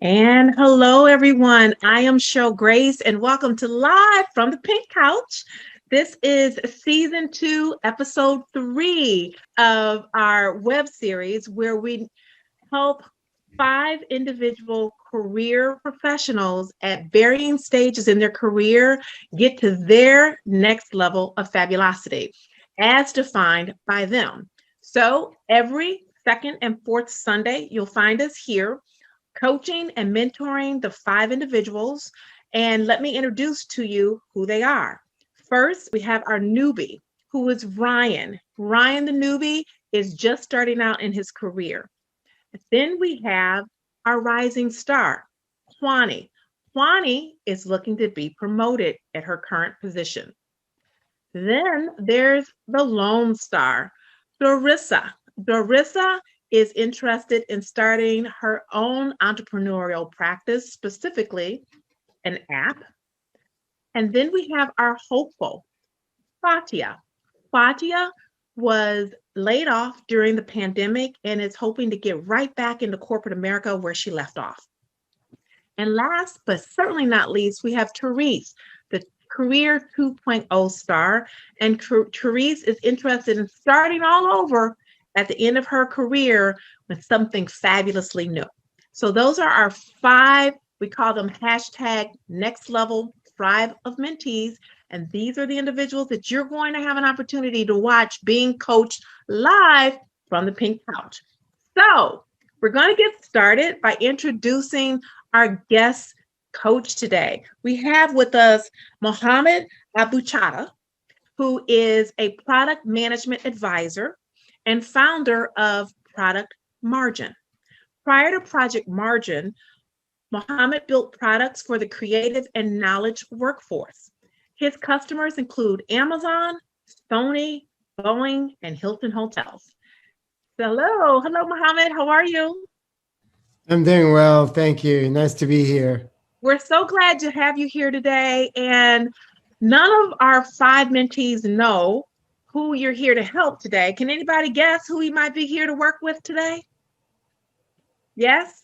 And hello, everyone. I am Cheryl Grace, and welcome to Live from the Pink Couch. This is season 2, episode 3 of our web series where we help 5 individual career professionals at varying stages in their career get to their next level of fabulosity as defined by them. So every second and fourth Sunday, you'll find us here coaching and mentoring the 5 individuals. And let me introduce to you who they are. First, we have our newbie, who is Ryan. Ryan, the newbie, is just starting out in his career. Then we have our rising star, Kwani. Kwani is looking to be promoted at her current position. Then there's the lone star, Dorissa. Dorissa is interested in starting her own entrepreneurial practice, specifically an app. And then we have our hopeful, Fatia. Fatia was laid off during the pandemic and is hoping to get right back into corporate America where she left off. And last but certainly not least, we have Therese, the Career 2.0 star. And Therese is interested in starting all over at the end of her career with something fabulously new. So those are our 5, we call them hashtag next level 5 of mentees. And these are the individuals that you're going to have an opportunity to watch being coached live from the Pink Couch. So we're going to get started by introducing our guest coach today. We have with us Mohammed Abuchata, who is a product management advisor and founder of Product Margin. Prior to Project Margin, Mohammed built products for the creative and knowledge workforce. His customers include Amazon, Sony, Boeing, and Hilton Hotels. Hello, Mohammed. How are you? I'm doing well, thank you. Nice to be here. We're so glad to have you here today. And none of our 5 mentees know who you're here to help today. Can anybody guess who we might be here to work with today? Yes?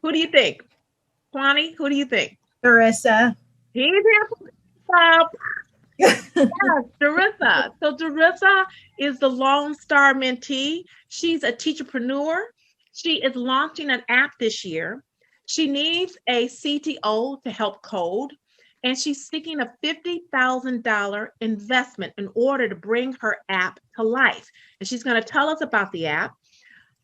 Who do you think? Kwani, who do you think? Dorissa. He's here for yes, Dorissa. So Dorissa is the Lone Star mentee. She's a teacherpreneur. She is launching an app this year. She needs a CTO to help code, and she's seeking a $50,000 investment in order to bring her app to life. And she's going to tell us about the app.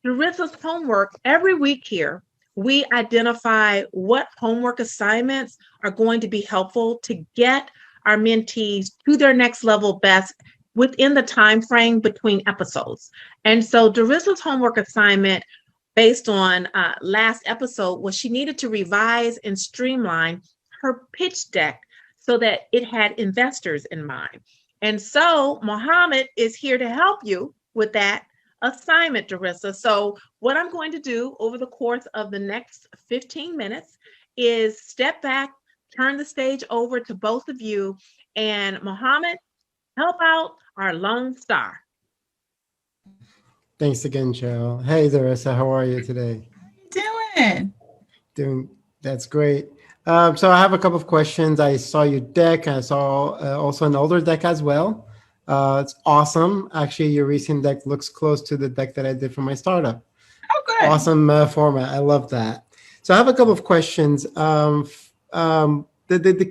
Dorissa's homework every week here, we identify what homework assignments are going to be helpful to get our mentees to their next level best within the time frame between episodes. And so Dorissa's homework assignment based on last episode was she needed to revise and streamline her pitch deck so that it had investors in mind. And so Mohammed is here to help you with that assignment, Dorissa. So what I'm going to do over the course of the next 15 minutes is step back, turn the stage over to both of you, and Mohammed, help out our lone star. Thanks again, Cheryl. Hey, Dorissa, how are you today? How you Doing, that's great. So I have a couple of questions. I saw your deck. I saw also an older deck as well. It's awesome. Actually, your recent deck looks close to the deck that I did for my startup. Oh, good. Awesome format. I love that. So I have a couple of questions. The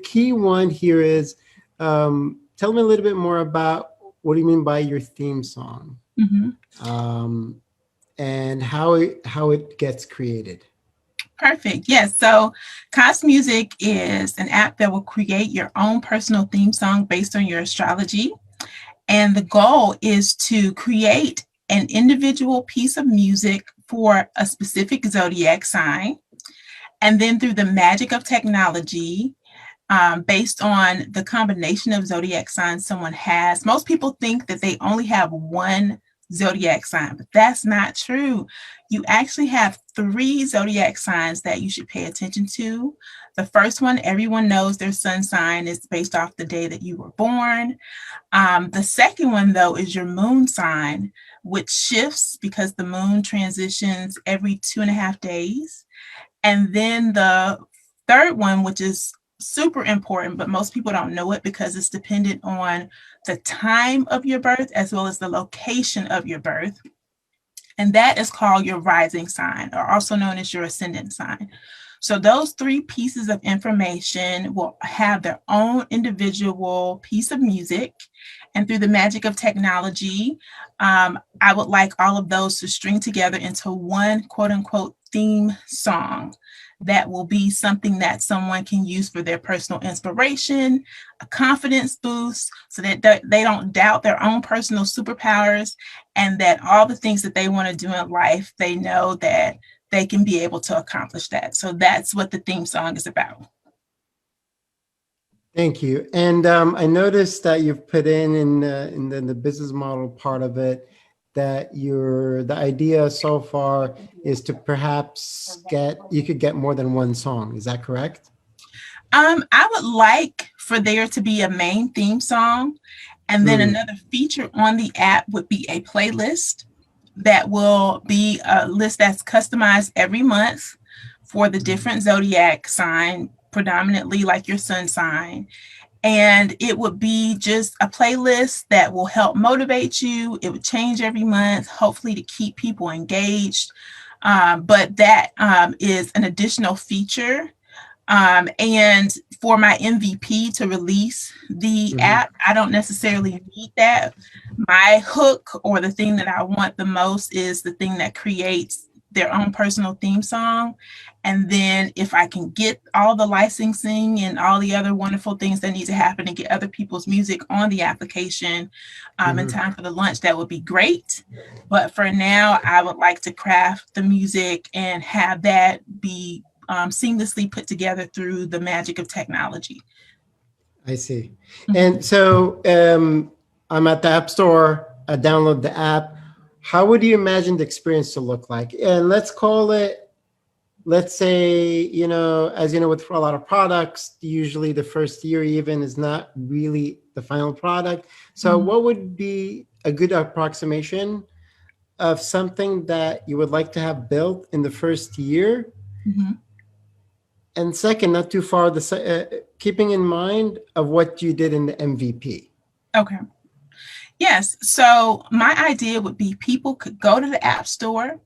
key one here is, tell me a little bit more about what do you mean by your theme song, and how it gets created. Perfect. Yes. So Cos Music is an app that will create your own personal theme song based on your astrology. And the goal is to create an individual piece of music for a specific zodiac sign. And then through the magic of technology, based on the combination of zodiac signs someone has, most people think that they only have one zodiac sign, but that's not true. You actually have 3 zodiac signs that you should pay attention to. The first one, everyone knows their sun sign is based off the day that you were born. The second one, though, is your moon sign, which shifts because the moon transitions every 2.5 days. And then the third one, which is super important, but most people don't know it because it's dependent on the time of your birth as well as the location of your birth. And that is called your rising sign, or also known as your ascendant sign. So those three pieces of information will have their own individual piece of music. And through the magic of technology, I would like all of those to string together into one quote unquote theme song that will be something that someone can use for their personal inspiration, a confidence boost, so that they don't doubt their own personal superpowers, and that all the things that they want to do in life, they know that they can be able to accomplish that. So that's what the theme song is about. Thank you. And I noticed that you've put in the business model part of it that the idea so far is to perhaps you could get more than one song. Is that correct? I would like for there to be a main theme song, and then another feature on the app would be a playlist that will be a list that's customized every month for the different zodiac sign, predominantly like your sun sign. And it would be just a playlist that will help motivate you. It would change every month, hopefully to keep people engaged. But that is an additional feature. And for my MVP to release the app, I don't necessarily need that. My hook, or the thing that I want the most, is the thing that creates their own personal theme song. And then if I can get all the licensing and all the other wonderful things that need to happen and get other people's music on the application in time for the launch, that would be great. But for now, I would like to craft the music and have that be seamlessly put together through the magic of technology. I see. And so I'm at the App Store, I download the app. How would you imagine the experience to look like? And let's say, as you know, with a lot of products, usually the first year even is not really the final product. So what would be a good approximation of something that you would like to have built in the first year? And second, not too far, keeping in mind of what you did in the MVP. Okay. Yes. So my idea would be people could go to the App Store,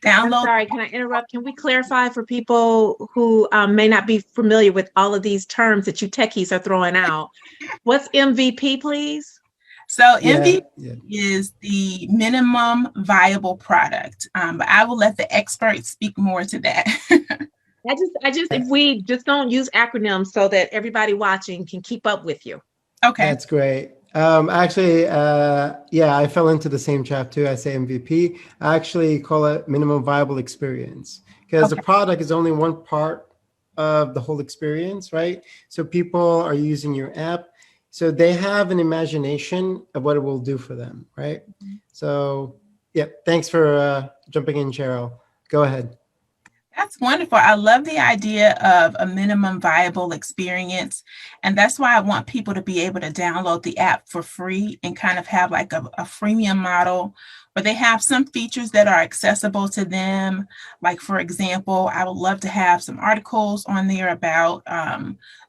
download. I'm sorry, can I interrupt? Can we clarify for people who may not be familiar with all of these terms that you techies are throwing out? What's MVP, please? So MVP is the minimum viable product. But I will let the experts speak more to that. I just, if we just don't use acronyms so that everybody watching can keep up with you. Okay. That's great. Actually, I fell into the same trap too. I say MVP. I actually call it minimum viable experience, because the product is only one part of the whole experience, right? So people are using your app, so they have an imagination of what it will do for them, right? So, thanks for jumping in, Cheryl. Go ahead. That's wonderful. I love the idea of a minimum viable experience. And that's why I want people to be able to download the app for free and kind of have like a freemium model where they have some features that are accessible to them. Like, for example, I would love to have some articles on there about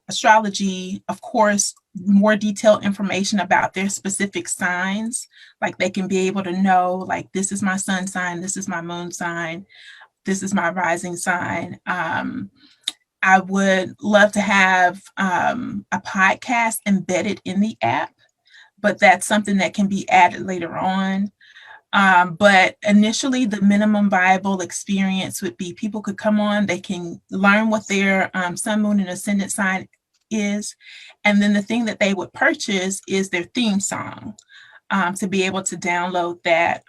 astrology, of course, more detailed information about their specific signs. Like they can be able to know, like, this is my sun sign, this is my moon sign, this is my rising sign. I would love to have a podcast embedded in the app, but that's something that can be added later on. But initially, the minimum viable experience would be people could come on, they can learn what their sun, moon, and ascendant sign is. And then the thing that they would purchase is their theme song to be able to download that,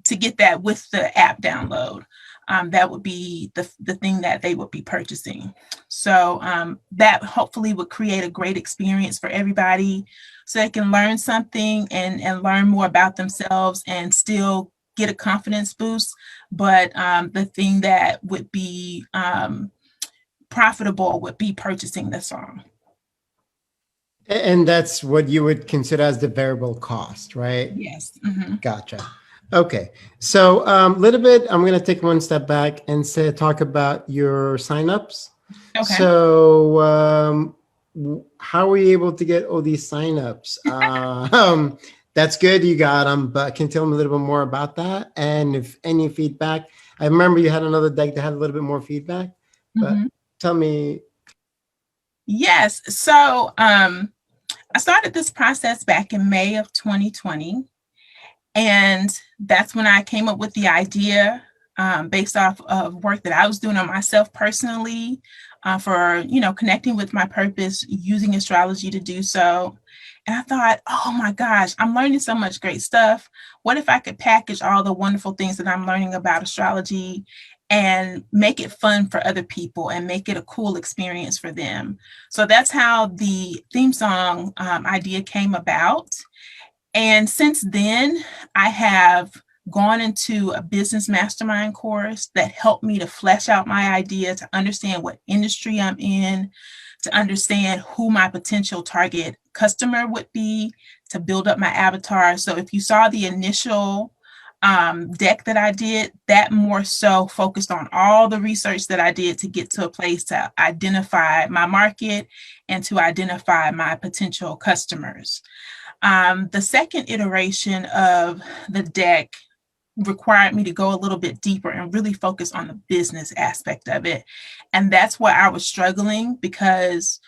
to get that with the app download. That would be the thing that they would be purchasing. So that hopefully would create a great experience for everybody so they can learn something and learn more about themselves and still get a confidence boost. But the thing that would be profitable would be purchasing the song. And that's what you would consider as the variable cost, right? Yes. Gotcha. Okay, so a little bit, I'm going to take one step back and say talk about your signups. Okay. So, how were you able to get all these signups? That's good, you got them, but can you tell me a little bit more about that? And if any feedback, I remember you had another deck that had a little bit more feedback, but Mhm. tell me. Yes. So I started this process back in May of 2020. And that's when I came up with the idea based off of work that I was doing on myself personally for, connecting with my purpose, using astrology to do so. And I thought, oh my gosh, I'm learning so much great stuff. What if I could package all the wonderful things that I'm learning about astrology and make it fun for other people and make it a cool experience for them? So that's how the theme song idea came about. And since then, I have gone into a business mastermind course that helped me to flesh out my idea, to understand what industry I'm in, to understand who my potential target customer would be, to build up my avatar. So if you saw the initial deck that I did, that more so focused on all the research that I did to get to a place to identify my market and to identify my potential customers. The second iteration of the deck required me to go a little bit deeper and really focus on the business aspect of it. And that's where I was struggling because,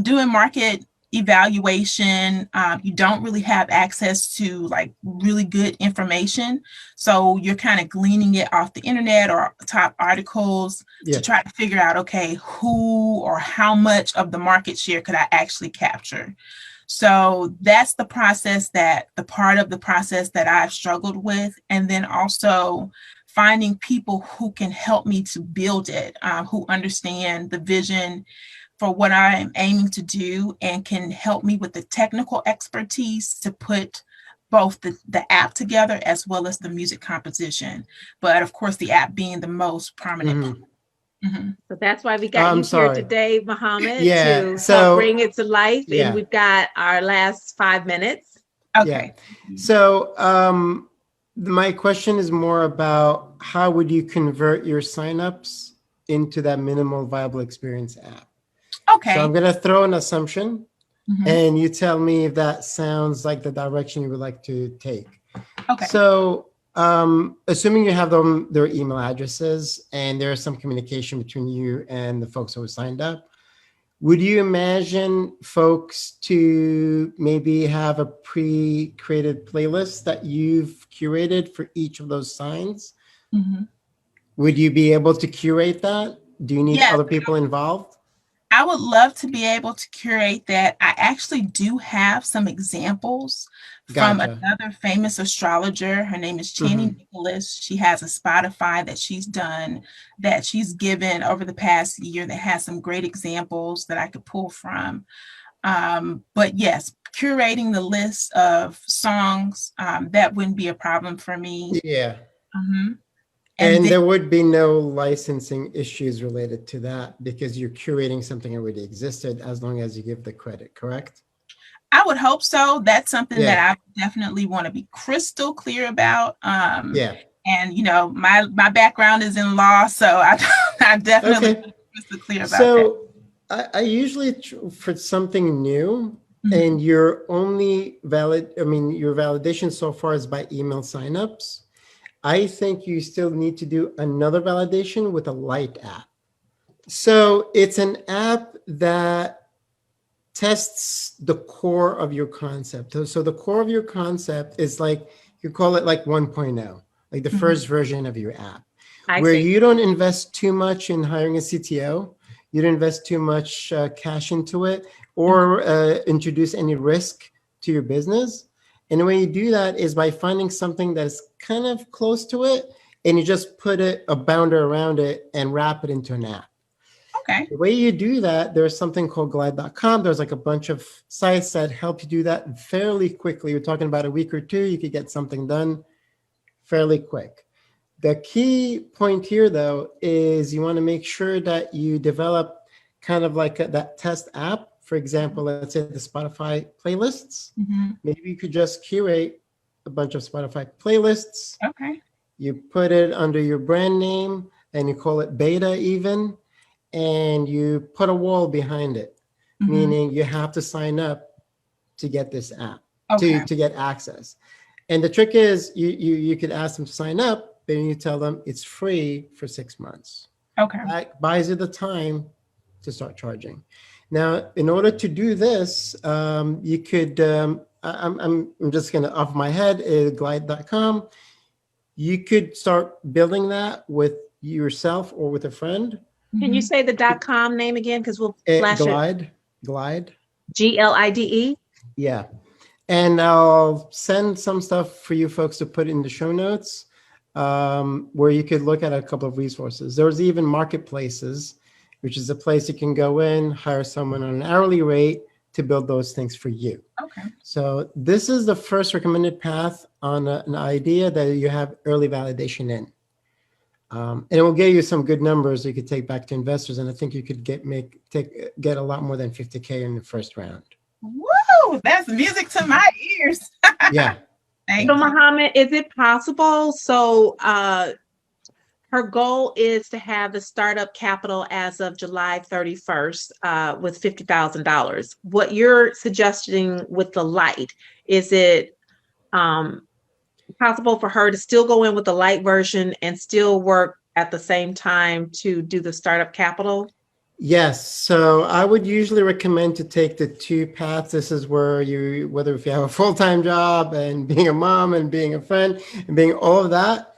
doing market evaluation, you don't really have access to like really good information. So you're kind of gleaning it off the internet or top articles Yeah. to try to figure out, okay, who or how much of the market share could I actually capture? So that's the part of the process that I've struggled with. And then also finding people who can help me to build it, who understand the vision for what I'm aiming to do and can help me with the technical expertise to put both the app together as well as the music composition. But of course, the app being the most prominent part. Mhm. Mhm. So that's why we got I'm you here sorry. today, Muhammad, Yeah. to help So, bring it to life. And yeah. we've got our last 5 minutes. Yeah. Okay. So, my question is more about how would you convert your signups into that minimal viable experience app? So I'm Okay. going to throw an assumption Mhm. and you tell me if that sounds like the direction you would like to take. Okay. So, assuming you have their email addresses and there's some communication between you and the folks who signed up, would you imagine folks to maybe have a pre-created playlist that you've curated for each of those signs? Mhm. Would you be able to curate that? Do you need Yes, other people involved? I would love to be able to curate that. I actually do have some examples from Gotcha. another famous astrologer. Her name is Chani Hmm. Nicholas. She has a Spotify that she's done, that she's given over the past year, that has some great examples that I could pull from. But yes, curating the list of songs, that wouldn't be a problem for me. Yeah. Mhm. And And then there would be no licensing issues related to that because you're curating something already existed as long as you give the credit, correct? I would hope so. That's something that Yeah. I definitely want to be crystal clear about. Yeah. And my background is in law, so I definitely want Okay. to be crystal clear about that. So I usually for something new Mhm. and your only your validation so far is by email signups. I think you still need to do another validation with a light app. So it's an app that tests the core of your concept. So the core of your concept is like, you call it like 1.0, like the Mhm. first version of your app, I where see. you don't invest too much in hiring a CTO, you don't invest too much cash into it, or introduce any risk to your business. And the way you do that is by finding something that's kind of close to it, and you just put a boundary around it and wrap it into an app. Okay. The way you do that, there's something called glide.com. There's like a bunch of sites that help you do that fairly quickly. We're talking about a week or two, you could get something done fairly quick. The key point here, though, is you want to make sure that you develop kind of like that test app. For example, let's say the Spotify playlists. Mhm. Maybe you could just curate a bunch of Spotify playlists. Okay. You put it under your brand name and you call it beta even, and you put a wall behind it, meaning you have to sign up to get this app, Okay. to get access. And the trick is you could ask them to sign up, then you tell them it's free for 6 months. Okay. That buys you the time to start charging. Now, in order to do this, you could, I'm just going to off my head, glide.com. You could start building that with yourself or with a friend. Can you say the .com name again? Because we'll flash Glide. GLIDE. Yeah. And I'll send some stuff for you folks to put in the show notes, where you could look at a couple of resources. There's even marketplaces, which is a place you can go in, hire someone on an hourly rate to build those things for you. Okay. So this is the first recommended path on an idea that you have early validation in. And it will get you some good numbers you could take back to investors. And I think you could get a lot more than 50K in the first round. Woo! That's music to my ears. Yeah. So Muhammad, is it possible? So her goal is to have the startup capital as of July 31st with $50,000. What you're suggesting with the light, is it possible for her to still go in with the light version and still work at the same time to do the startup capital? Yes. So I would usually recommend to take the two paths. This is where whether if you have a full-time job and being a mom and being a friend and being all of that,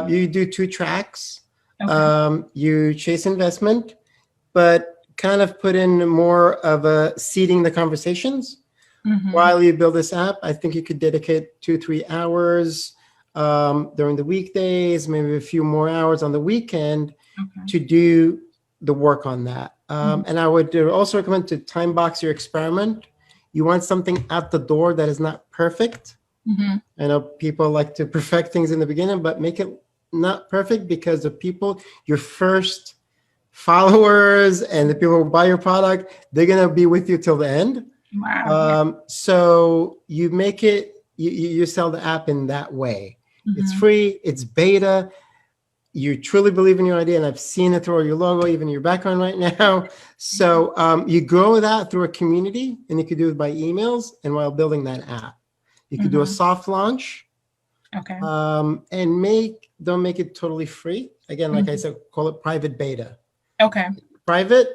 you do 2 tracks. Okay. You chase investment, but kind of put in more of a seeding the conversations while you build this app. I think you could dedicate 2-3 hours during the weekdays, maybe a few more hours on the weekend to do the work on that. And I would also recommend to time box your experiment. You want something at the door that is not perfect. I know people like to perfect things in the beginning, but make it not perfect, because the people, your first followers and the people who buy your product, they're going to be with you till the end. Wow. So you make it, you sell the app in that way. It's free, it's beta. You truly believe in your idea, and I've seen it through your logo, even your background right now. So you grow that through a community, and you could do it by emails and while building that app. You could do a soft launch. Okay. And don't make it totally free. Again, like I said, call it private beta. Okay. Private,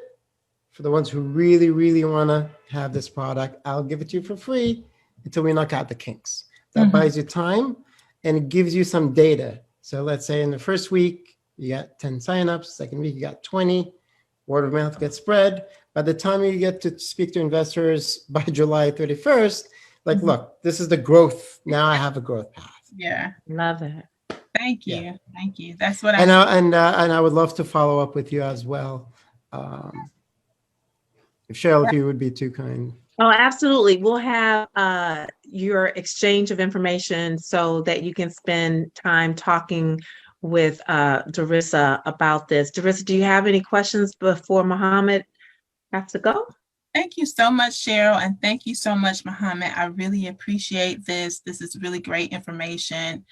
for the ones who really, really want to have this product, I'll give it to you for free until we knock out the kinks. That buys you time, and it gives you some data. So let's say in the first week, you got 10 signups. Second week, you got 20. Word of mouth gets spread. By the time you get to speak to investors by July 31st, like, look, this is the growth. Now I have a growth path. Yeah. Love it. Thank you. Yeah. Thank you. That's what and I would love to follow up with you as well. If Cheryl, if you would be too kind. Oh, absolutely. We'll have your exchange of information so that you can spend time talking with Darissa about this. Darissa, do you have any questions before Muhammad has to go? Thank you so much, Cheryl, and thank you so much, Muhammad. I really appreciate this. This is really great information.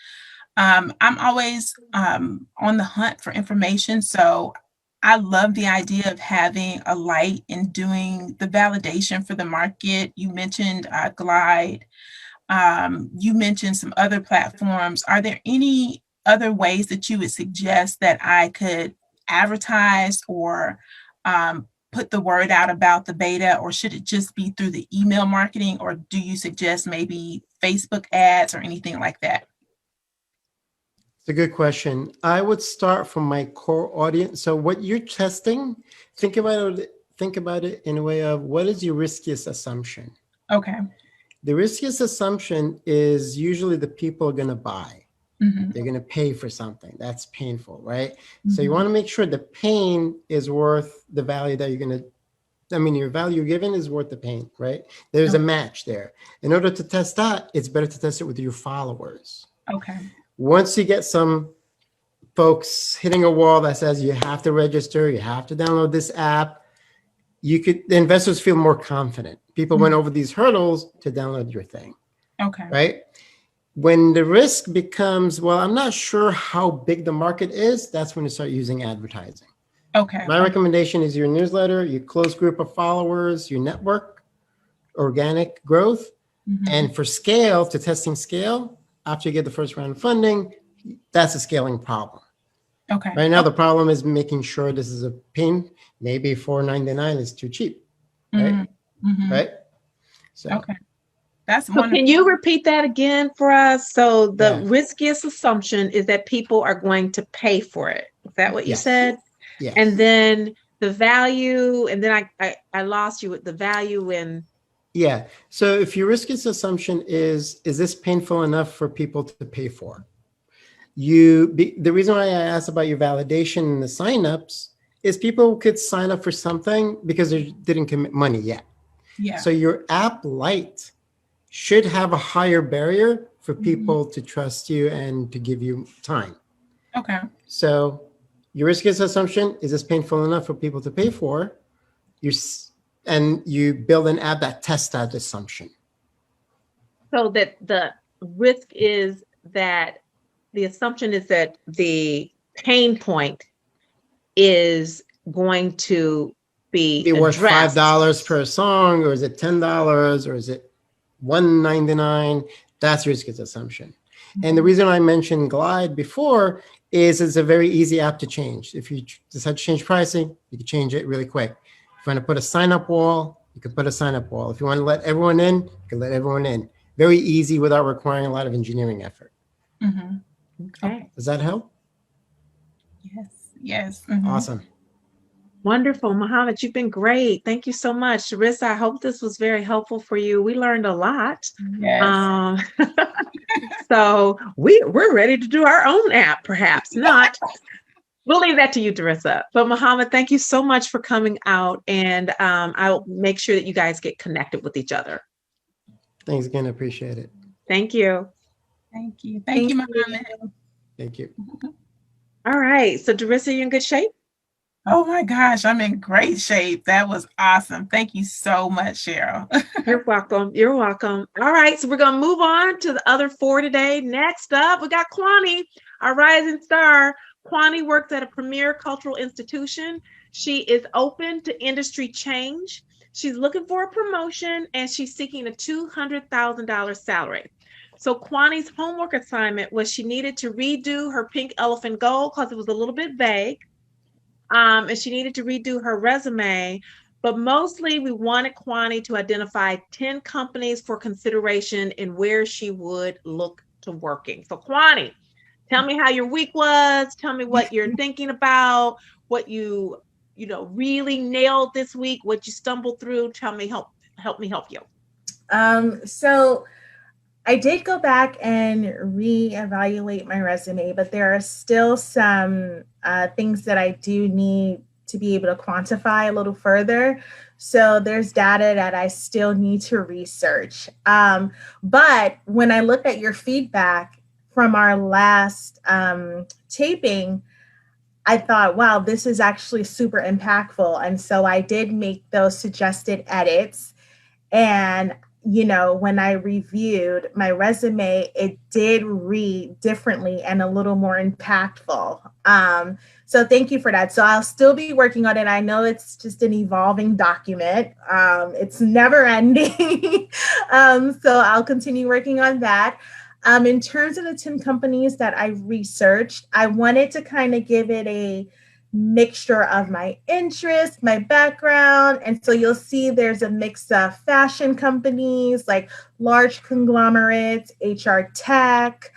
I'm always on the hunt for information, so I love the idea of having a light and doing the validation for the market. You mentioned Glide. You mentioned some other platforms. Are there any other ways that you would suggest that I could advertise or put the word out about the beta, or should it just be through the email marketing, or do you suggest maybe Facebook ads or anything like that? It's a good question. I would start from my core audience. So what you're testing, think about it in a way of, what is your riskiest assumption? Okay. The riskiest assumption is usually the people are going to buy. They're going to pay for something. That's painful, right? So you want to make sure the pain is worth the value that you're going to, your value given is worth the pain, right? There's a match there. In order to test that, it's better to test it with your followers. Okay. Once you get some folks hitting a wall that says you have to register, you have to download this app, the investors feel more confident. People went over these hurdles to download your thing. Okay. Right? When the risk becomes, well, I'm not sure how big the market is, that's when you start using advertising. Okay. My recommendation is your newsletter, your close group of followers, your network, organic growth. Mhm. And for scale, to testing scale, after you get the first round of funding, that's a scaling problem. Okay. Right now, the problem is making sure this is a pin. Maybe $4.99 is too cheap, right? Mhm. Mhm. Right? So, Okay. That's So wonderful. can you repeat that again for us? So the Yeah. riskiest assumption is that people are going to pay for it. Is that what you Yes. said? yes. And then the value, and then I lost you with the value and Yeah. So if your riskiest assumption is this painful enough for people to pay for? The reason why I asked about your validation and the signups is people could sign up for something because they didn't commit money yet. Yeah. So your app light should have a higher barrier for people to trust you and to give you time. Okay. So your riskiest assumption is this painful enough for people to pay for? And you build an app that tests that assumption. so that the risk is that the assumption is that the pain point is going to be worth addressed. $5 per song, or is it $10, or is it $1.99? That's your riskiest assumption. And the reason I mentioned Glide before is it's a very easy app to change. If you decide to change pricing, you can change it really quick. If you want to put a sign-up wall, you can put a sign-up wall. If you want to let everyone in, you can let everyone in. Very easy without requiring a lot of engineering effort. Mhm. Okay. Does that help? Yes. Yes. Mhm. Awesome. Wonderful. Mohammed, you've been great. Thank you so much. Charissa, I hope this was very helpful for you. We learned a lot. Yes. So we're ready to do our own app, perhaps not. We'll leave that to you, Charissa. But Mohammed, thank you so much for coming out, and I'll make sure that you guys get connected with each other. Thanks again. I appreciate it. Thank you. Thank you. Thank you, Mohammed. Thank you. All right. So Charissa, you in good shape? Oh my gosh, I'm in great shape. That was awesome. Thank you so much, Cheryl. You're welcome. You're welcome. All right. So we're going to move on to the other four today. Next up, we got Kwani, our rising star. Kwani works at a premier cultural institution. She is open to industry change. She's looking for a promotion and she's seeking a $200,000 salary. So Kwani's homework assignment was she needed to redo her pink elephant goal because it was a little bit vague. And she needed to redo her resume. But mostly we wanted Kwani to identify 10 companies for consideration and where she would look to working. So Kwani, tell me how your week was. Tell me what you're thinking about, what you really nailed this week, what you stumbled through. Tell me, help me help you. So I did go back and reevaluate my resume, but there are still some things that I do need to be able to quantify a little further. So there's data that I still need to research. But when I look at your feedback from our last taping, I thought, wow, this is actually super impactful. And so I did make those suggested edits. And when I reviewed my resume, it did read differently and a little more impactful. So thank you for that. So I'll still be working on it. I know it's just an evolving document. It's never ending. So I'll continue working on that. In terms of the 10 companies that I researched, I wanted to kind of give it a mixture of my interest, my background. And so you'll see there's a mix of fashion companies, like large conglomerates, HR tech.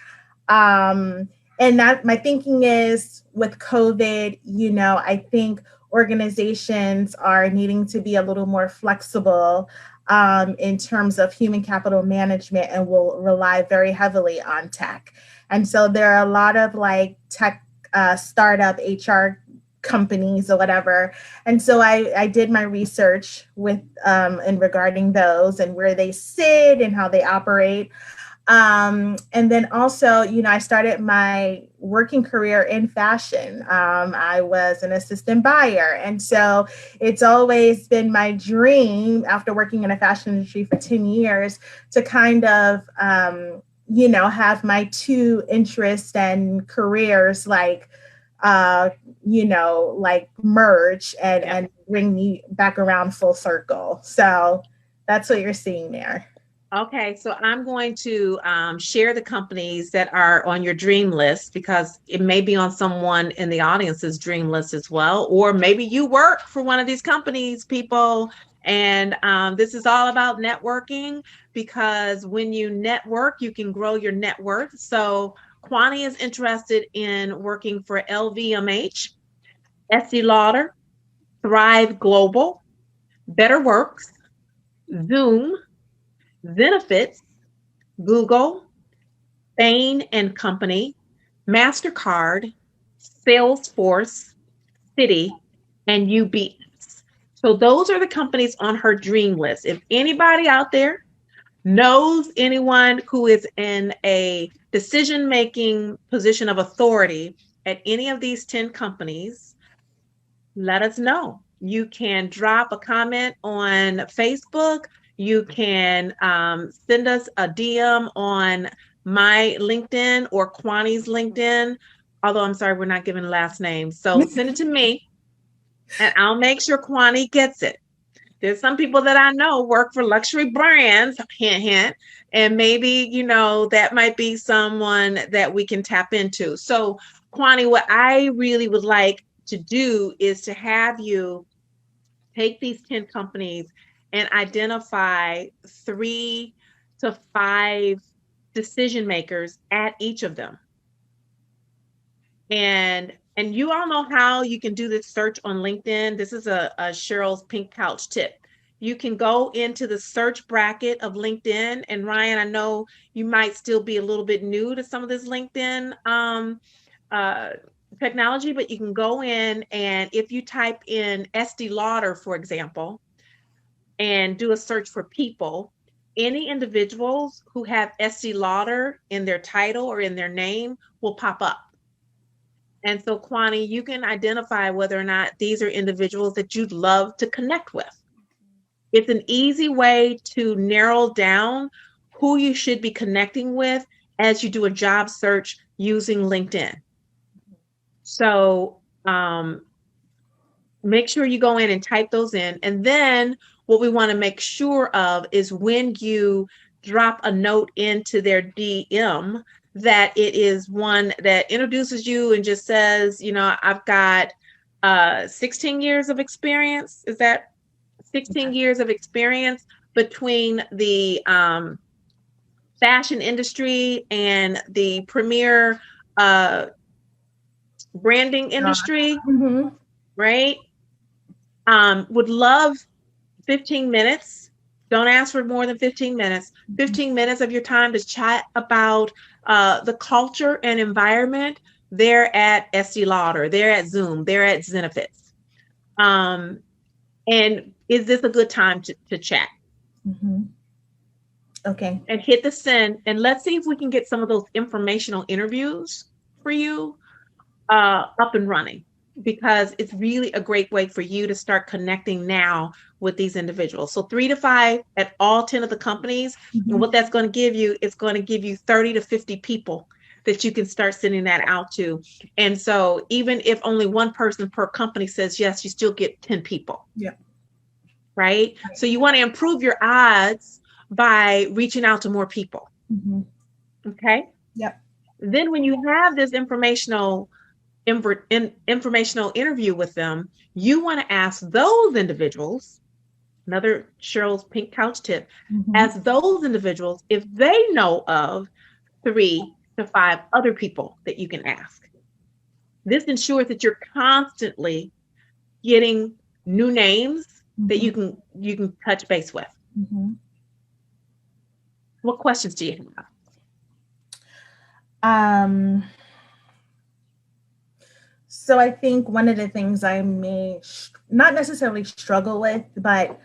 And that my thinking is with COVID, I think organizations are needing to be a little more flexible in terms of human capital management and will rely very heavily on tech. And so there are a lot of like tech startup HR companies or whatever. And so I did my research with in regarding those and where they sit and how they operate. And then also, I started my working career in fashion. I was an assistant buyer. And so it's always been my dream after working in a fashion industry for 10 years to kind of, have my two interests and careers like merge and bring me back around full circle. So that's what you're seeing there. Okay, so I'm going to share the companies that are on your dream list, because it may be on someone in the audience's dream list as well, or maybe you work for one of these companies, people. And this is all about networking, because when you network, you can grow your net worth. So Kwani is interested in working for LVMH, Estee Lauder, Thrive Global, Better Works, Zoom, Zenefits, Google, Bain and Company, MasterCard, Salesforce, Citi, and UBS. So those are the companies on her dream list. If anybody out there knows anyone who is in a decision-making position of authority at any of these 10 companies, let us know. You can drop a comment on Facebook. You can send us a DM on my LinkedIn or Kwani's LinkedIn, although I'm sorry, we're not giving last names. So send it to me and I'll make sure Kwani gets it. There's some people that I know work for luxury brands, hint, hint, and maybe, that might be someone that we can tap into. So Kwani, what I really would like to do is to have you take these 10 companies and identify 3 to 5 decision makers at each of them. And you all know how you can do this search on LinkedIn. This is a Cheryl's Pink Couch tip. You can go into the search bracket of LinkedIn. And Ryan, I know you might still be a little bit new to some of this LinkedIn technology, but you can go in, and if you type in Estee Lauder, for example, and do a search for people, any individuals who have Estee Lauder in their title or in their name will pop up. And so, Kwani, you can identify whether or not these are individuals that you'd love to connect with. It's an easy way to narrow down who you should be connecting with as you do a job search using LinkedIn. So make sure you go in and type those in. And then what we want to make sure of is when you drop a note into their DM, that it is one that introduces you and just says, I've got 16 years of experience. Is that 16 years of experience between the fashion industry and the premier branding industry, right? Would love 15 minutes. Don't ask for more than 15 minutes. 15 minutes of your time to chat about the culture and environment there at Estee Lauder, there at Zoom, there at Zenefits. And is this a good time to chat? Okay. And hit the send, and let's see if we can get some of those informational interviews for you up and running, because it's really a great way for you to start connecting now with these individuals. So 3 to 5 at all 10 of the companies. And what that's going to give you, it's going to give you 30 to 50 people that you can start sending that out to. And so even if only one person per company says yes, you still get 10 people. Yeah. Right? So you want to improve your odds by reaching out to more people. Okay? Yep. Then when you have this informational interview with them, you want to ask those individuals, another Cheryl's Pink Couch tip, ask those individuals if they know of 3 to 5 other people that you can ask. This ensures that you're constantly getting new names that you can touch base with. What questions do you have? So I think one of the things I may not necessarily struggle with, but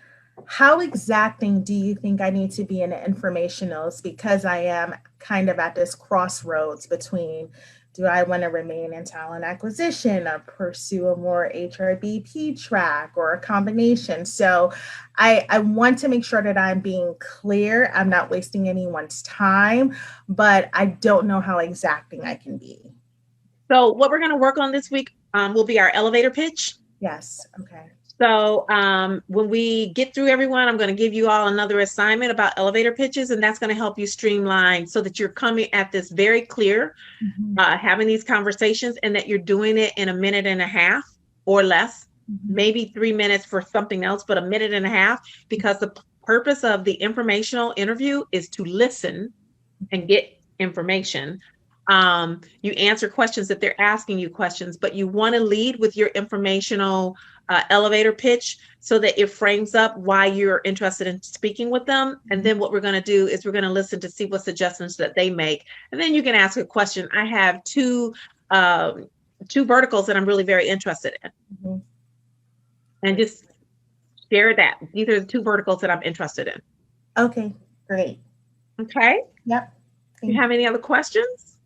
how exacting do you think I need to be in the informationals, because I am kind of at this crossroads between do I want to remain in talent acquisition or pursue a more HRBP track or a combination? So I want to make sure that I'm being clear. I'm not wasting anyone's time, but I don't know how exacting I can be. So what we're going to work on this week will be our elevator pitch. Yes. Okay. So when we get through everyone, I'm going to give you all another assignment about elevator pitches, and that's going to help you streamline so that you're coming at this very clear, having these conversations, and that you're doing it in a minute and a half or less, maybe 3 minutes for something else, but a minute and a half, because the purpose of the informational interview is to listen and get information. You answer questions if they're asking you questions, but you want to lead with your informational elevator pitch so that it frames up why you're interested in speaking with them. And then what we're going to do is we're going to listen to see what suggestions that they make. And then you can ask a question. I have two verticals that I'm really very interested in. And just share that. These are the 2 verticals that I'm interested in. Okay, great. Okay. Yep. You have any other questions?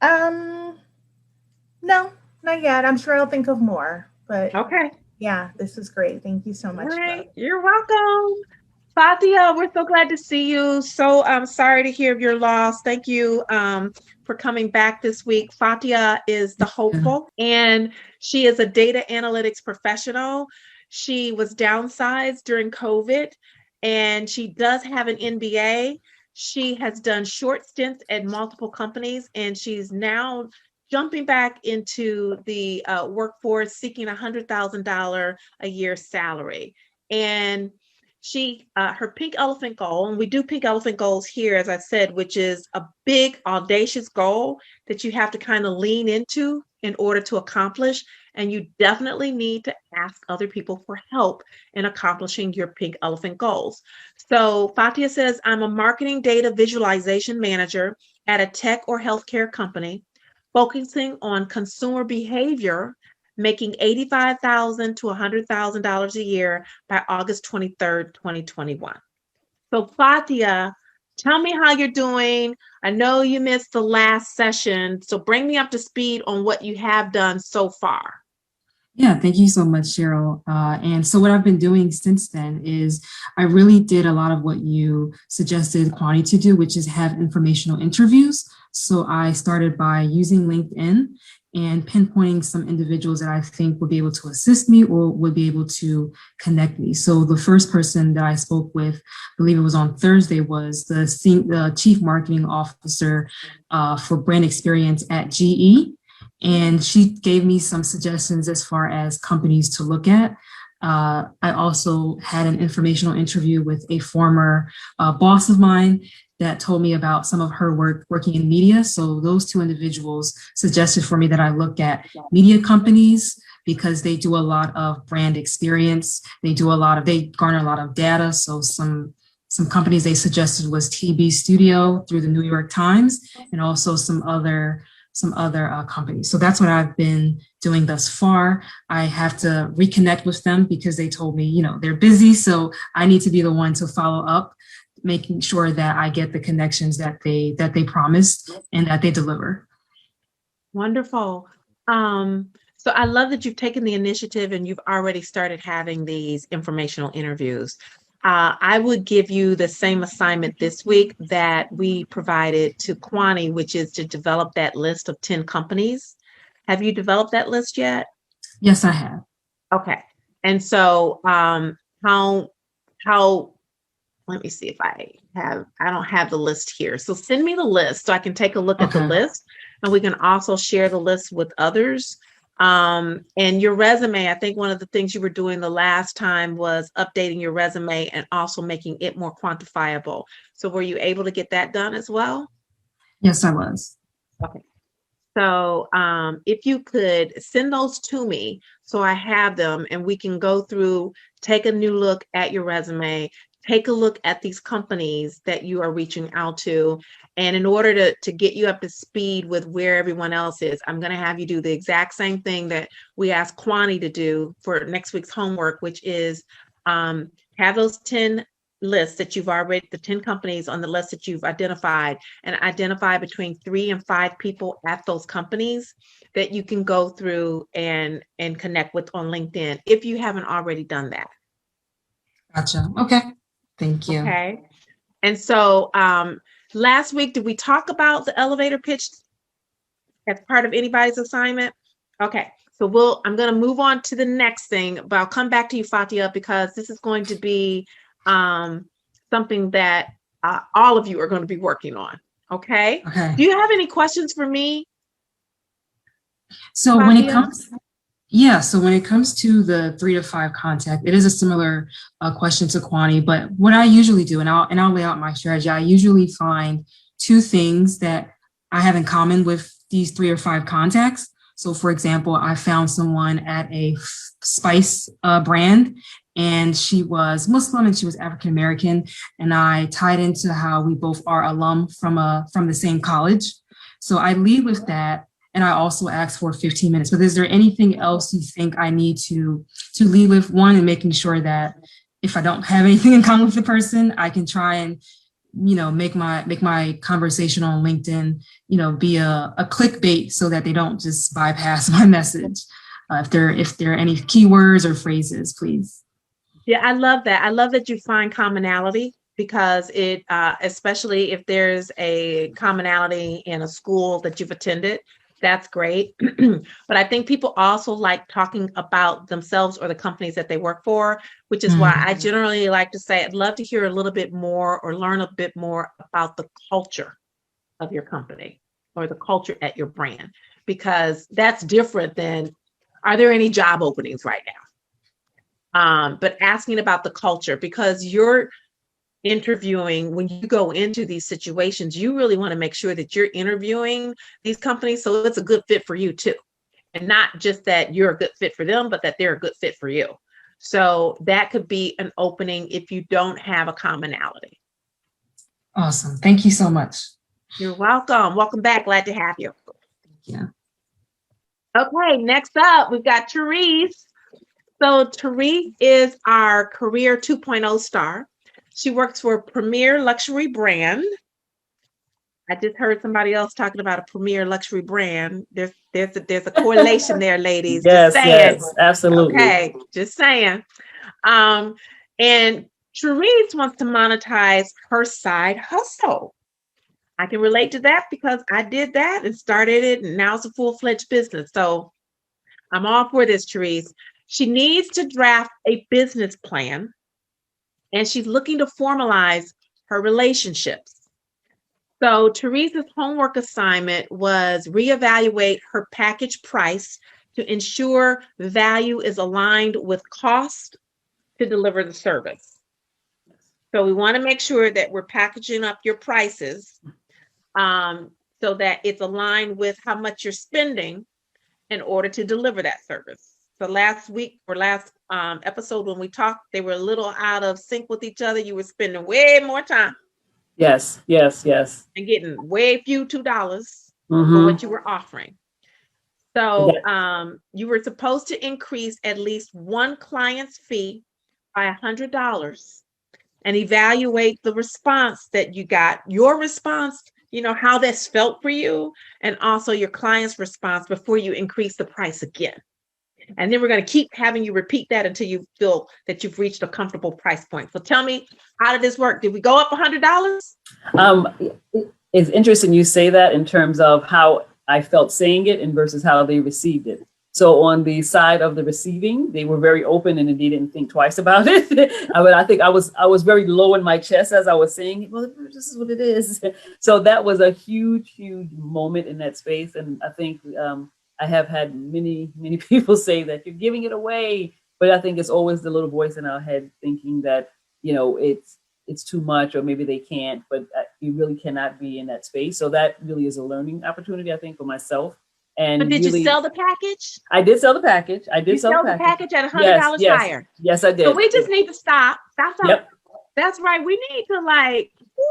No, not yet. I'm sure I'll think of more, but Okay. yeah, this is great. Thank you so much. All right. You're welcome. Fatia, we're so glad to see you. So I'm sorry to hear of your loss. Thank you for coming back this week. Fatia is the hopeful, and she is a data analytics professional. She was downsized during COVID, and she does have an MBA. She has done short stints at multiple companies, and she's now jumping back into the workforce, seeking $100,000 a year salary. And she, her pink elephant goal, and we do pink elephant goals here, as I said, which is a big, audacious goal that you have to kind of lean into in order to accomplish. And you definitely need to ask other people for help in accomplishing your pink elephant goals. So Fatia says, I'm a marketing data visualization manager at a tech or healthcare company, focusing on consumer behavior, making $85,000 to $100,000 a year by August 23rd, 2021. So Fatia, tell me how you're doing. I know you missed the last session, so bring me up to speed on what you have done so far. Yeah, thank you so much, Cheryl. And so what I've been doing since then is I really did a lot of what you suggested Kwani to do, which is have informational interviews. So I started by using LinkedIn and pinpointing some individuals that I think would be able to assist me or would be able to connect me. So the first person that I spoke with, I believe it was on Thursday, was the Chief Marketing Officer for brand experience at GE. And she gave me some suggestions as far as companies to look at. I also had an informational interview with a former boss of mine that told me about some of her work working in media. So those 2 individuals suggested for me that I look at media companies because they do a lot of brand experience. They garner a lot of data. So some companies they suggested was TB Studio through the New York Times, and also some other companies. So that's what I've been doing thus far. I have to reconnect with them because they told me, they're busy. So I need to be the one to follow up, making sure that I get the connections that they promised and that they deliver. Wonderful. So I love that you've taken the initiative and you've already started having these informational interviews. I would give you the same assignment this week that we provided to Kwani, which is to develop that list of 10 companies. Have you developed that list yet? Yes, I have. Okay. And so how, let me see if I don't have the list here. So send me the list so I can take a look at the list, and we can also share the list with others. And your resume, I think one of the things you were doing the last time was updating your resume and also making it more quantifiable. So were you able to get that done as well? Yes, I was. Okay. So if you could send those to me so I have them and we can go through, take a new look at your resume, take a look at these companies that you are reaching out to. And in order to get you up to speed with where everyone else is, I'm going to have you do the exact same thing that we asked Kwani to do for next week's homework, which is have those 10 list that you've already, the 10 companies on the list that you've identified, and identify between 3 and 5 people at those companies that you can go through and connect with on LinkedIn if you haven't already done that. Gotcha. Okay. Thank you. Okay. And so last week, did we talk about the elevator pitch as part of anybody's assignment? Okay. So I'm going to move on to the next thing, but I'll come back to you, Fatia, because this is going to be something that all of you are going to be working on. Okay. Okay. Do you have any questions for me? So Fatia? when it comes to the 3 to 5 contact, it is a similar question to Kwani, but what I usually do, and I'll lay out my strategy, I usually find 2 things that I have in common with these 3 or 5 contacts. So for example, I found someone at a spice brand, and she was Muslim and she was African American, and I tied into how we both are alum from the same college. So I lead with that, and I also ask for 15 minutes. But is there anything else you think I need to lead with? One, and making sure that if I don't have anything in common with the person, I can try and make my conversation on LinkedIn, be a clickbait so that they don't just bypass my message. If there are any keywords or phrases, please. Yeah, I love that. I love that you find commonality, because it, especially if there's a commonality in a school that you've attended, that's great. But I think people also like talking about themselves or the companies that they work for, which is why I generally like to say, I'd love to hear a little bit more or learn a bit more about the culture of your company or the culture at your brand, because that's different than, are there any job openings right now? But asking about the culture, because you're interviewing, when you go into these situations, you really want to make sure that you're interviewing these companies so it's a good fit for you too. And not just that you're a good fit for them, but that they're a good fit for you. So that could be an opening if you don't have a commonality. Awesome. Thank you so much. You're welcome. Welcome back. Glad to have you. Yeah. Okay, next up, we've got Therese. So Therese is our Career 2.0 star. She works for a premier luxury brand. I just heard somebody else talking about a premier luxury brand. There's a correlation there, ladies. Yes, just saying. yes, absolutely. Okay, just saying. And Therese wants to monetize her side hustle. I can relate to that because I did that and started it, and now it's a full-fledged business. So I'm all for this, Therese. She needs to draft a business plan, and she's looking to formalize her relationships. So Therese's homework assignment was reevaluate her package price to ensure value is aligned with cost to deliver the service. So we want to make sure that we're packaging up your prices so that it's aligned with how much you're spending in order to deliver that service. So last week or last episode when we talked, they were a little out of sync with each other. You were spending way more time. Yes. And getting way few $2 for what you were offering. So you were supposed to increase at least one client's fee by $100 and evaluate the response that you got, your response, how this felt for you, and also your client's response before you increase the price again. And then we're going to keep having you repeat that until you feel that you've reached a comfortable price point. So tell me, how did this work? Did we go up $100? It's interesting you say that in terms of how I felt saying it and versus how they received it. So on the side of the receiving, they were very open and they didn't think twice about it. I think I was very low in my chest as I was saying, well, this is what it is. So that was a huge moment in that space. And I think I have had many people say that you're giving it away, but I think it's always the little voice in our head thinking that, it's too much, or maybe they can't, but you really cannot be in that space. So that really is a learning opportunity, I think, for myself. And but did really, you sell the package? I did sell the package. I did you sell the package at $100 higher. Yes, I did. So we just need to stop. Yep. That's right. We need to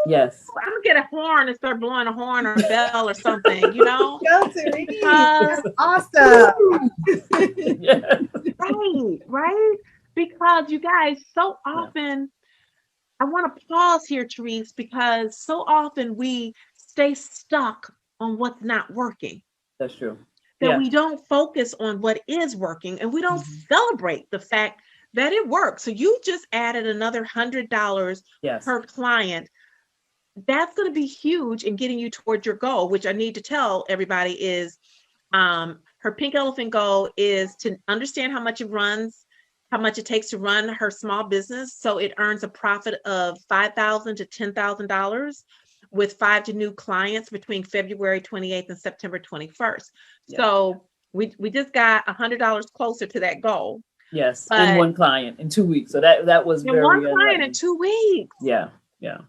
yes. I'm gonna get a horn and start blowing a horn or a bell or something, Go Therese. That's awesome. Yes. Right. Because you guys, so often I want to pause here, Therese, because so often we stay stuck on what's not working, That's true. that Yeah. we don't focus on what is working, and we don't Mhm. celebrate the fact that it works. So you just added another $100 Yes. per client. That's going to be huge in getting you toward your goal, which I need to tell everybody is her pink elephant goal is to understand how much it takes to run her small business, so it earns a profit of $5,000 to $10,000 with 5 new clients between February 28th and September 21st. Yeah. So we just got $100 closer to that goal. Yes. But And one client in 2 weeks. So that was and very one client in enlightening. 2 weeks. Yeah. Yeah.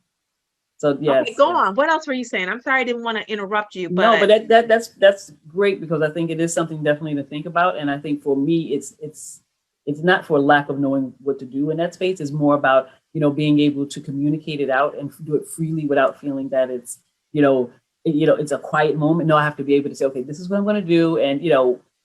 So yes. Okay, go yes. on. What else were you saying? I'm sorry, I didn't want to interrupt you, No, but but that's great, because I think it is something definitely to think about. And I think for me, it's not for lack of knowing what to do in that space. It's more about, being able to communicate it out and do it freely without feeling that it's, it's a quiet moment. No, I have to be able to say, okay, this is what I'm going to do. And,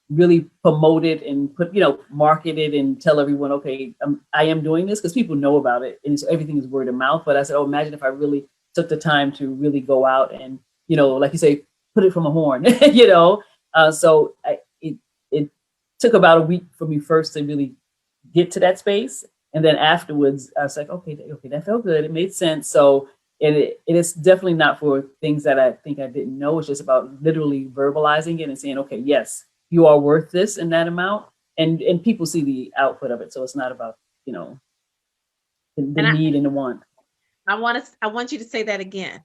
really promote it and put, market it and tell everyone, okay, I am doing this, because people know about it. And so everything is word of mouth. But I said, oh, imagine if I really took the time to really go out and, like you say, put it from a horn, so it took about a week for me first to really get to that space. And then afterwards, I was like, okay, that felt good. It made sense. So it is definitely not for things that I think I didn't know. It's just about literally verbalizing it and saying, okay, yes, you are worth this and that amount. And people see the output of it. So it's not about, the need and the want. I want you to say that again.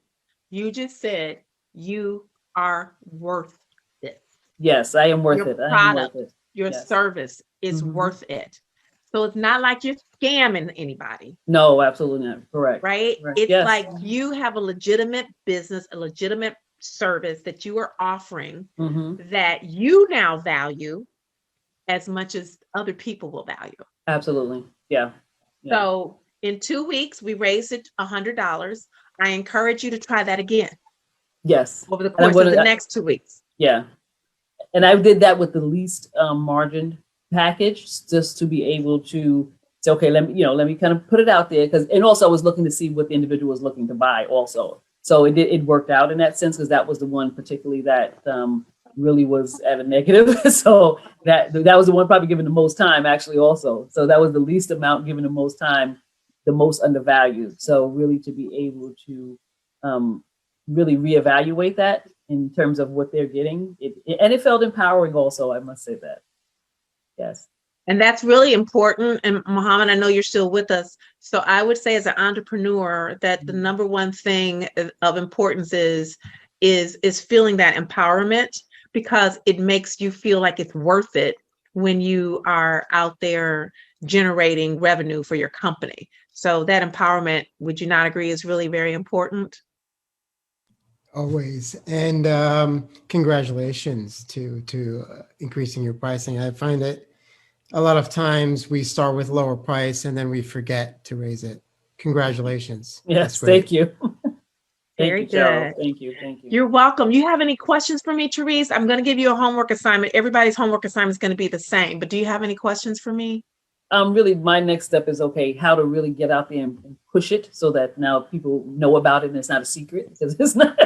You just said you are worth this. Yes, I am worth Your it. I am product, worth it. your Yes. service is Mhm. worth it. So it's not like you're scamming anybody, No, absolutely not. Correct. right? Right. It's Yes. like you have a legitimate business, a legitimate service that you are offering Mhm. that you now value as much as other people will value. Absolutely. Yeah. Yeah. So in 2 weeks, we raised it $100. I encourage you to try that again Yes. over the And I'm course of the gonna- next 2 weeks. Yeah. And I did that with the least margin package, just to be able to say, okay, let me kind of put it out there, and also I was looking to see what the individual was looking to buy also. So it worked out in that sense, because that was the one particularly that really was at a negative. So that was the one probably given the most time actually also. So that was the least amount given the most time, the most undervalued. So really to be able to really reevaluate that in terms of what they're getting. And it felt empowering also, I must say that. Yes. And that's really important. And Mohammed, I know you're still with us. So I would say as an entrepreneur that the number one thing of importance is feeling that empowerment, because it makes you feel like it's worth it when you are out there generating revenue for your company. So that empowerment, would you not agree, is really very important? Always. And congratulations to increasing your pricing. I find that a lot of times we start with lower price and then we forget to raise it. Congratulations. Yes. That's great. Thank you. Very Thank you, Cheryl. good. Thank you. Thank you. You're welcome. You have any questions for me, Therese? I'm going to give you a homework assignment. Everybody's homework assignment is going to be the same, but do you have any questions for me? Really, my next step is, okay, how to really get out there and push it so that now people know about it and it's not a secret, because it's not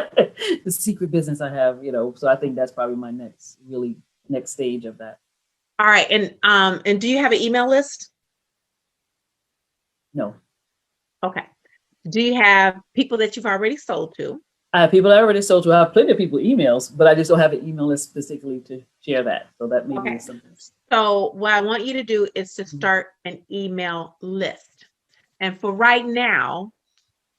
the secret business I have, so I think that's probably my next stage of that. All right. And do you have an email list? No. Okay. Do you have people that you've already sold to? I have people I already sold to. I have plenty of people emails, but I just don't have an email list specifically to share that. So that may Okay. be something. So what I want you to do is to start an email list. And for right now,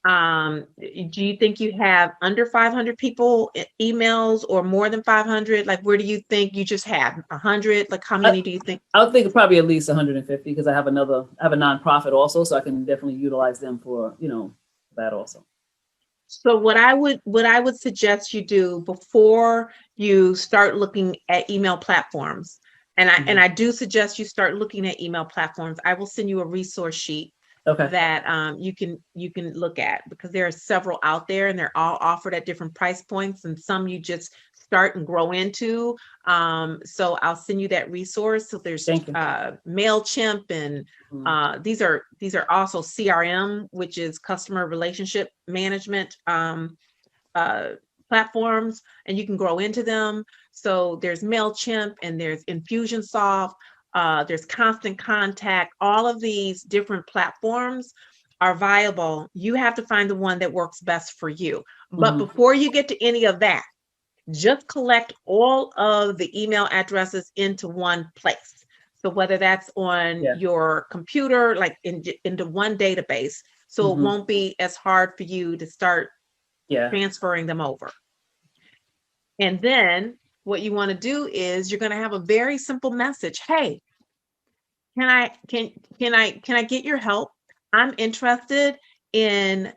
do you think you have under 500 people emails or more than 500? Like, where do you think you just have 100? Like, how many do you think? I would think probably at least 150, because I have a nonprofit also, so I can definitely utilize them for, that also. So what I would suggest you do before you start looking at email platforms, and I do suggest you start looking at email platforms. I will send you a resource sheet Okay. that you can look at, because there are several out there and they're all offered at different price points, and some you just start and grow into. So I'll send you that resource. So there's Thank you. MailChimp, and these are also CRM, which is customer relationship management platforms, and you can grow into them. So there's MailChimp and there's Infusionsoft, there's Constant Contact. All of these different platforms are viable. You have to find the one that works best for you. But before you get to any of that, just collect all of the email addresses into one place. So whether that's on your computer, like into one database, so it won't be as hard for you to start transferring them over. And then what you want to do is you're going to have a very simple message. Hey, can I get your help? I'm interested in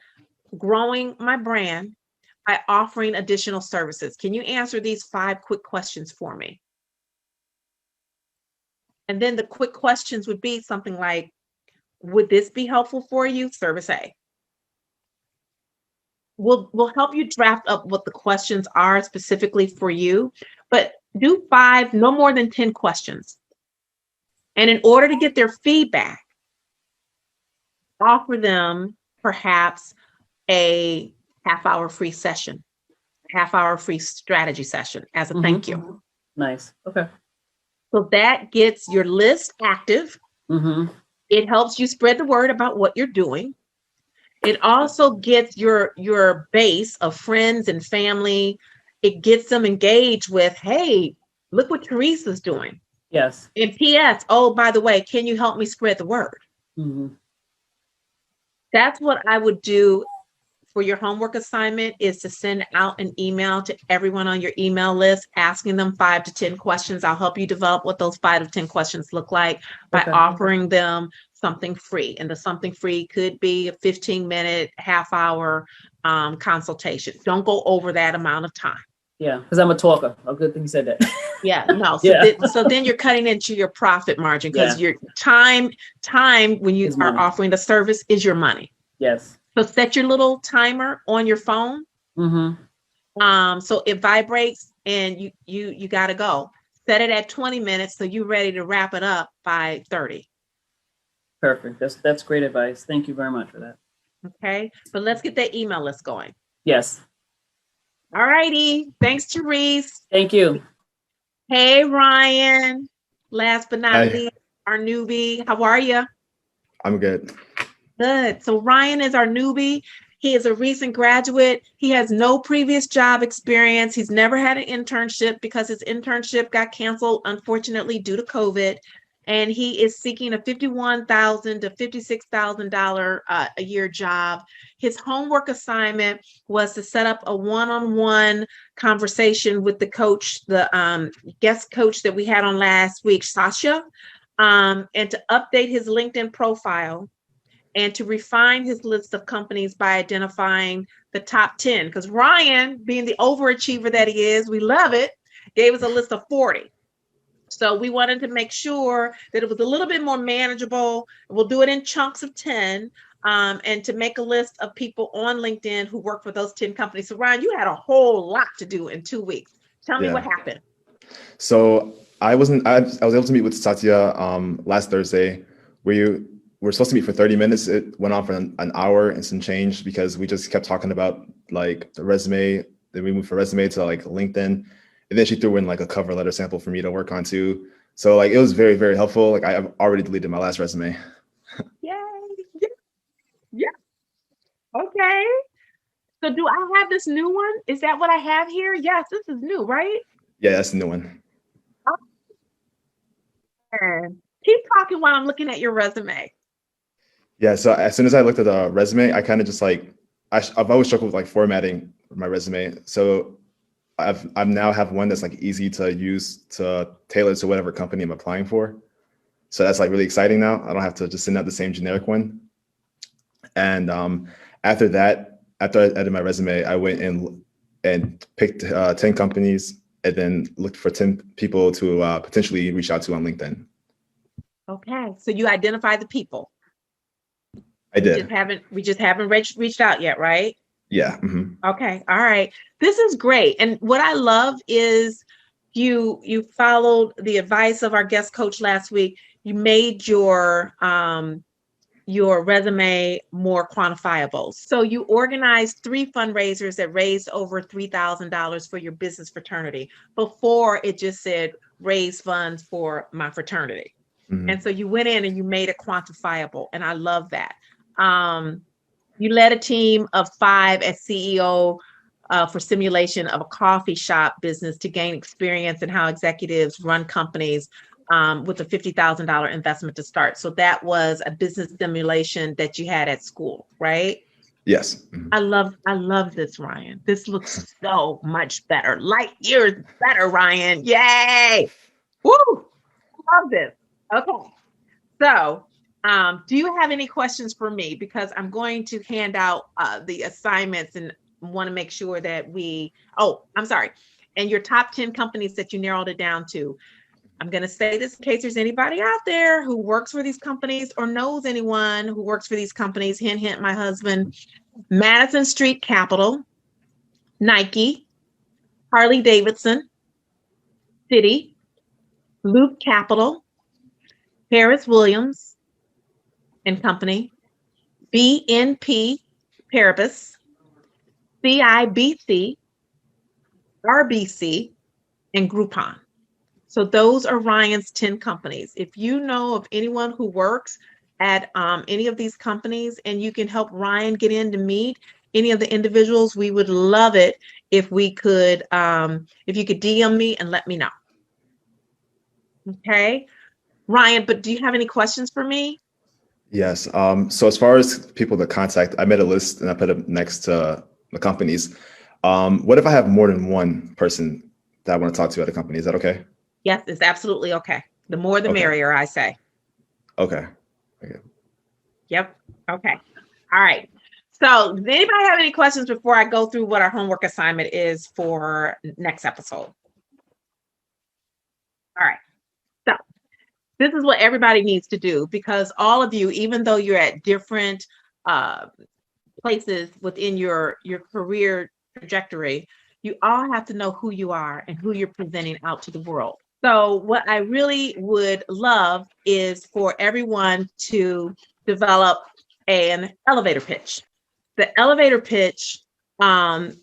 growing my brand by offering additional services. Can you answer these 5 quick questions for me? And then the quick questions would be something like, would this be helpful for you? Service A. We'll help you draft up what the questions are specifically for you, but do 5, no more than 10 questions. And in order to get their feedback, offer them perhaps a half-hour free session, half-hour free strategy session as a thank you. Nice. Okay. So that gets your list active. It helps you spread the word about what you're doing. It also gets your base of friends and family. It gets them engaged with, hey, look what Teresa's doing. Yes. And P.S., oh, by the way, can you help me spread the word? That's what I would do for your homework assignment, is to send out an email to everyone on your email list, asking them 5 to 10 questions. I'll help you develop what those 5 to 10 questions look like by offering them something free. And the something free could be a 15-minute, half-hour consultation. Don't go over that amount of time. Yeah, because I'm a talker. Oh, good thing you said that. No. So then you're cutting into your profit margin, because your time when you are offering the service is your money. Yes. So set your little timer on your phone. So it vibrates and you got to go. Set it at 20 minutes so you're ready to wrap it up by 30. Perfect. That's great advice. Thank you very much for that. Okay, but let's get that email list going. Yes. All righty. Thanks, Therese. Thank you. Hey, Ryan. Last but not least, our newbie. How are you? I'm good. Good. So Ryan is our newbie. He is a recent graduate. He has no previous job experience. He's never had an internship because his internship got canceled, unfortunately, due to COVID. And he is seeking a $51,000 to $56,000 a year job. His homework assignment was to set up a one-on-one conversation with the coach, the guest coach that we had on last week, Sasha, and to update his LinkedIn profile and to refine his list of companies by identifying the top 10. Because Ryan, being the overachiever that he is, we love it, gave us a list of 40. So we wanted to make sure that it was a little bit more manageable. We'll do it in chunks of 10, and to make a list of people on LinkedIn who work for those 10 companies. So Ryan, you had a whole lot to do in 2 weeks. Tell me what happened. So I was able to meet with Satya last Thursday. We were supposed to meet for 30 minutes. It went on for an hour and some change because we just kept talking about like the resume. Then we moved from resume to like LinkedIn. And then she threw in like a cover letter sample for me to work on too. So like it was very, very helpful. Like I've already deleted my last resume. Yay. Yeah. Okay. So do I have this new one? Is that what I have here? Yes, this is new, right? Yeah, that's the new one. Keep talking while I'm looking at your resume. Yeah, so as soon as I looked at the resume, I kind of just like, I've always struggled with like formatting my resume. So I now have one that's like easy to use to tailor to whatever company I'm applying for. So that's like really exciting now. I don't have to just send out the same generic one. And after that, after I edited my resume, I went in and picked 10 companies and then looked for 10 people to potentially reach out to on LinkedIn. Okay, so you identify the people. I did. We just haven't reached out yet, right? Yeah. Mhm. Okay. All right. This is great. And what I love is you followed the advice of our guest coach last week. You made your resume more quantifiable. So you organized 3 fundraisers that raised over $3,000 for your business fraternity. Before it just said raise funds for my fraternity. Mhm. And so you went in and you made it quantifiable. And I love that. You led a team of 5 as CEO for simulation of a coffee shop business to gain experience in how executives run companies with a $50,000 investment to start. So that was a business simulation that you had at school, right? Yes. Mhm. I love this, Ryan. This looks so much better. Light years better, Ryan. Yay! Woo! Love this. Okay. So, do you have any questions for me? Because I'm going to hand out the assignments and want to make sure that I'm sorry. And your top 10 companies that you narrowed it down to. I'm going to say this in case there's anybody out there who works for these companies or knows anyone who works for these companies. Hint, hint, my husband. Madison Street Capital, Nike, Harley Davidson, Citi, Loop Capital, Harris Williams and Company, BNP Paribas, CIBC, RBC, and Groupon. So those are Ryan's 10 companies. If you know of anyone who works at any of these companies and you can help Ryan get in to meet any of the individuals, we would love it if we could, if you could DM me and let me know. Okay, Ryan, but do you have any questions for me? Yes. So as far as people to contact, I made a list and I put it next to the companies. What if I have more than one person that I want to talk to at a company? Is that okay? Yes, it's absolutely okay. The more the Okay. merrier, I say. Okay. Yep. Okay. All right. So does anybody have any questions before I go through what our homework assignment is for next episode? All right. So this is what everybody needs to do, because all of you, even though you're at different places within your career trajectory, you all have to know who you are and who you're presenting out to the world. So what I really would love is for everyone to develop an elevator pitch. The elevator pitch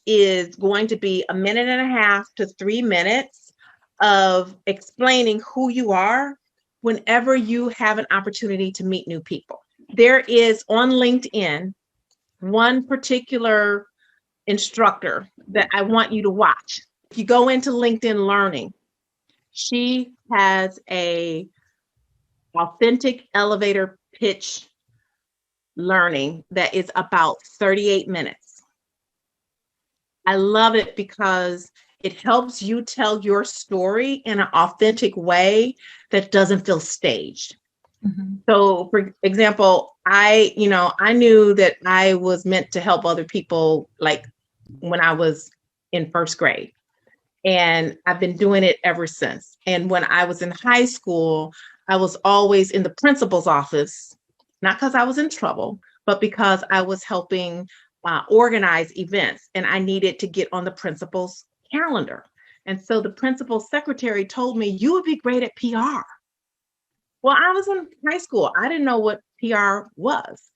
is going to be 1.5 to 3 minutes of explaining who you are whenever you have an opportunity to meet new people. There is on LinkedIn one particular instructor that I want you to watch. If you go into LinkedIn Learning, she has a authentic elevator pitch learning that is about 38 minutes. I love it because it helps you tell your story in an authentic way that doesn't feel staged. Mm-hmm. So for example, I knew that I was meant to help other people like when I was in first grade. And I've been doing it ever since. And when I was in high school, I was always in the principal's office, not because I was in trouble, but because I was helping organize events and I needed to get on the principal's calendar. And so the principal's secretary told me, you would be great at PR. Well, I was in high school. I didn't know what PR was,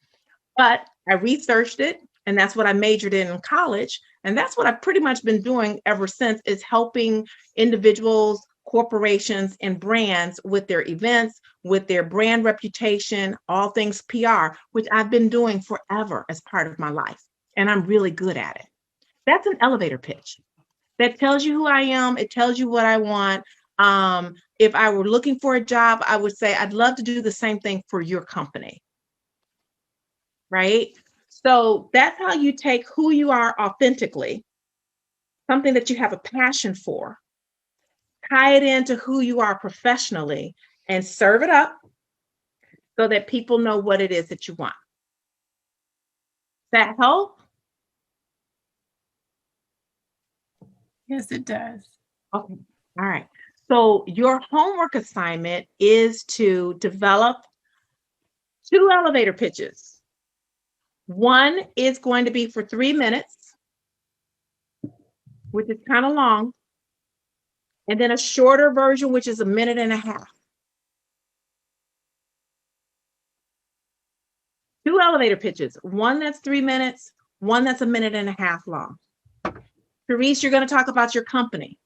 but I researched it. And that's what I majored in college. And that's what I've pretty much been doing ever since, is helping individuals, corporations, and brands with their events, with their brand reputation, all things PR, which I've been doing forever as part of my life. And I'm really good at it. That's an elevator pitch. That tells you who I am. It tells you what I want. If I were looking for a job, I would say, I'd love to do the same thing for your company. Right? So that's how you take who you are authentically, something that you have a passion for, tie it into who you are professionally, and serve it up so that people know what it is that you want. Does that help? Yes, it does. Okay. All right. So your homework assignment is to develop 2 elevator pitches. One is going to be for 3 minutes, which is kind of long, and then a shorter version, which is 1.5 minutes. 2 elevator pitches, one that's 3 minutes, one that's 1.5 minutes long. Therese, you're going to talk about your company.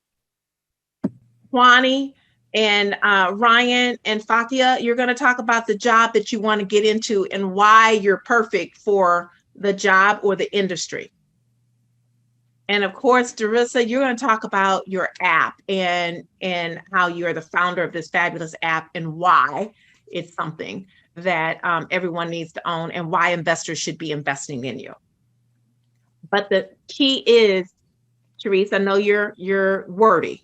Kwani and Ryan and Fatia, you're going to talk about the job that you want to get into and why you're perfect for the job or the industry. And of course, Darissa, you're going to talk about your app and how you're the founder of this fabulous app and why it's something that everyone needs to own and why investors should be investing in you. But the key is, Therese, I know you're wordy.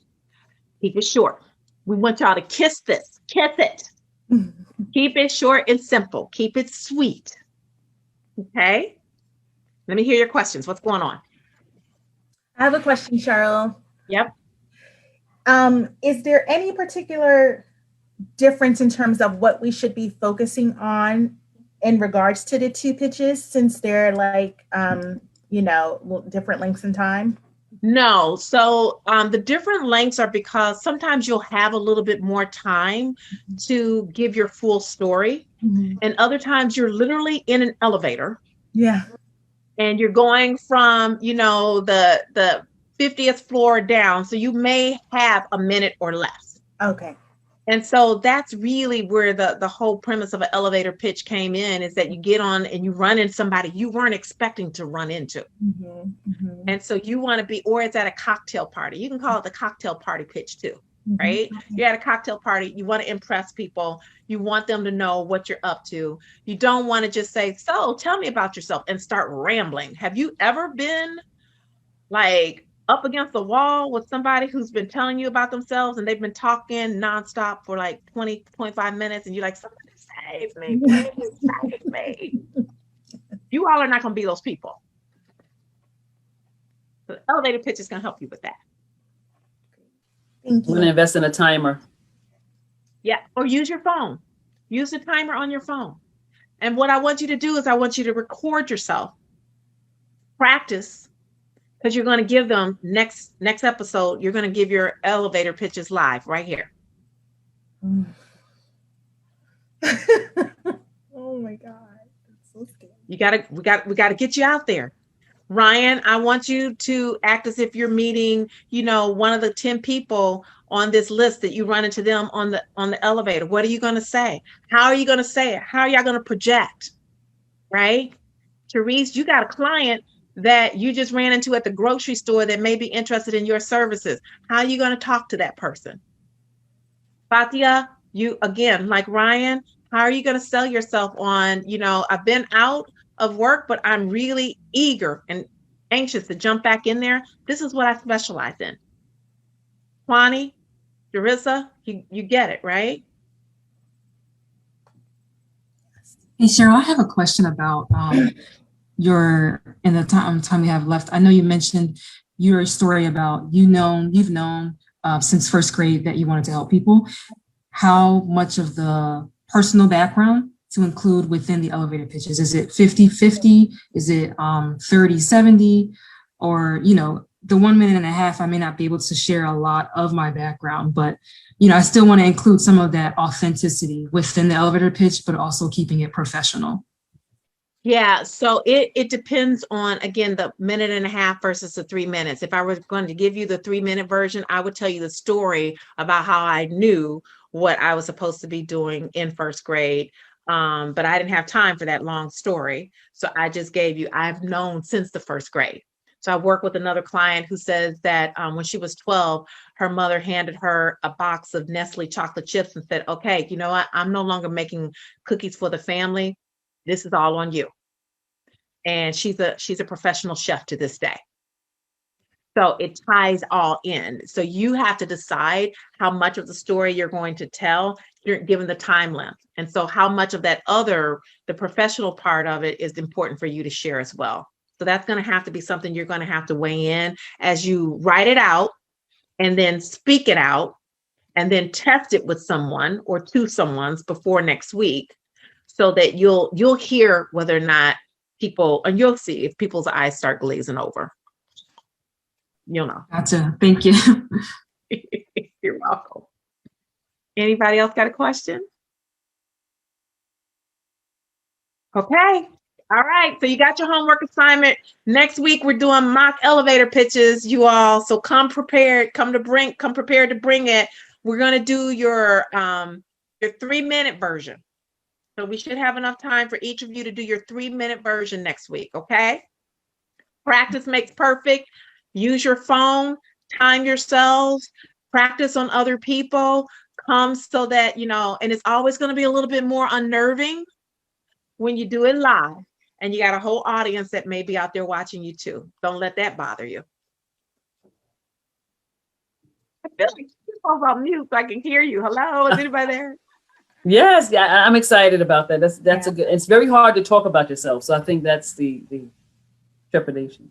Keep it short. We want y'all to kiss this. Kiss it. Keep it short and simple. Keep it sweet. Okay? Let me hear your questions. What's going on? I have a question, Cheryl. Yep. Is there any particular difference in terms of what we should be focusing on in regards to the 2 pitches, since they're like, different lengths in time? No. So the different lengths are because sometimes you'll have a little bit more time to give your full story. Mm-hmm. And other times you're literally in an elevator. Yeah. And you're going from, the 50th floor down. So you may have a minute or less. Okay. And so that's really where the whole premise of an elevator pitch came in, is that you get on and you run into somebody you weren't expecting to run into. Mm-hmm. Mm-hmm. And so you want to be, or it's at a cocktail party. You can call it the cocktail party pitch too, right? Mm-hmm. You're at a cocktail party. You want to impress people. You want them to know what you're up to. You don't want to just say, so tell me about yourself and start rambling. Have you ever been like up against the wall with somebody who's been telling you about themselves and they've been talking nonstop for like 20, 25 minutes and you're like, somebody save me, please save me. You all are not going to be those people. The elevator pitch is going to help you with that. Thank I'm going to you. invest in a timer. Yeah, or use your phone. Use the timer on your phone. And what I want you to do is I want you to record yourself. Practice. Because you're going to give them next episode, you're going to give your elevator pitches live right here. Oh my God. That's so scary. We got to get you out there. Ryan, I want you to act as if you're meeting, one of the 10 people on this list that you run into them on the elevator. What are you going to say? How are you going to say it? How are y'all going to project? Right? Therese, you got a client that you just ran into at the grocery store that may be interested in your services. How are you going to talk to that person? Fatia, you, again, like Ryan, how are you going to sell yourself on, I've been out of work, but I'm really eager and anxious to jump back in there. This is what I specialize in. Kwani, Darissa, you get it, right? Hey, Cheryl, I have a question about in the time we have left. I know you mentioned your story about you've known since first grade that you wanted to help people. How much of the personal background to include within the elevator pitches? Is it 50-50? Is it 30-70? Or, the 1.5 minutes, I may not be able to share a lot of my background, but, I still want to include some of that authenticity within the elevator pitch, but also keeping it professional. Yeah, so it depends on, again, the 1.5 minutes versus the 3 minutes. If I was going to give you the 3-minute version, I would tell you the story about how I knew what I was supposed to be doing in first grade. But I didn't have time for that long story. So I just gave you, I've known since the first grade. So I work with another client who says that when she was 12, her mother handed her a box of Nestle chocolate chips and said, okay, you know what? I'm no longer making cookies for the family. This is all on you. And she's a professional chef to this day. So it ties all in. So you have to decide how much of the story you're going to tell, given the time length. And so how much of that the professional part of it is important for you to share as well. So that's going to have to be something you're going to have to weigh in as you write it out and then speak it out and then test it with someone or to someone's before next week, so that you'll hear whether or not people, and you'll see if people's eyes start glazing over. You'll know. Gotcha. Thank you. You're welcome. Anybody else got a question? Okay. All right. So you got your homework assignment. Next week we're doing mock elevator pitches, you all. So come prepared. Come prepared to bring it. We're gonna do your 3-minute version. So we should have enough time for each of you to do your 3-minute version next week. Okay. Practice makes perfect. Use your phone. Time yourselves. Practice on other people. Come so that, you know, and it's always going to be a little bit more unnerving when you do it live and you got a whole audience that may be out there watching you too. Don't let that bother you. I feel like you're on mute so I can hear you. Hello, is anybody there? Yes, yeah, I'm excited about that. That's a good. It's very hard to talk about yourself, so I think that's the trepidation.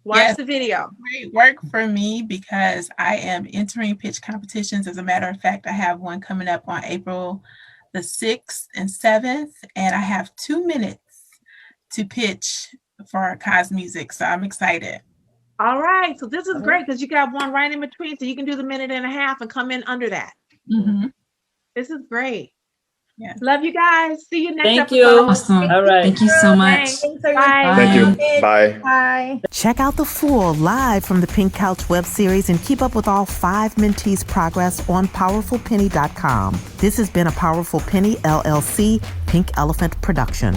Watch the video. Great work for me because I am entering pitch competitions. As a matter of fact, I have one coming up on April the 6th and 7th, and I have 2 minutes to pitch for Cos Music, so I'm excited. All right, so this is great because you got one right in between, so you can do the 1.5 minutes and come in under that. Mm-hmm. This is great. Yeah. Love you guys. See you next Thank episode. you. Awesome. All right. Thank you so much. Thanks, everyone. Bye. Thank you. Bye. Bye. Check out the full Live from the Pink Couch web series and keep up with all 5 mentees' progress on PowerfulPenny.com. This has been a Powerful Penny LLC Pink Elephant production.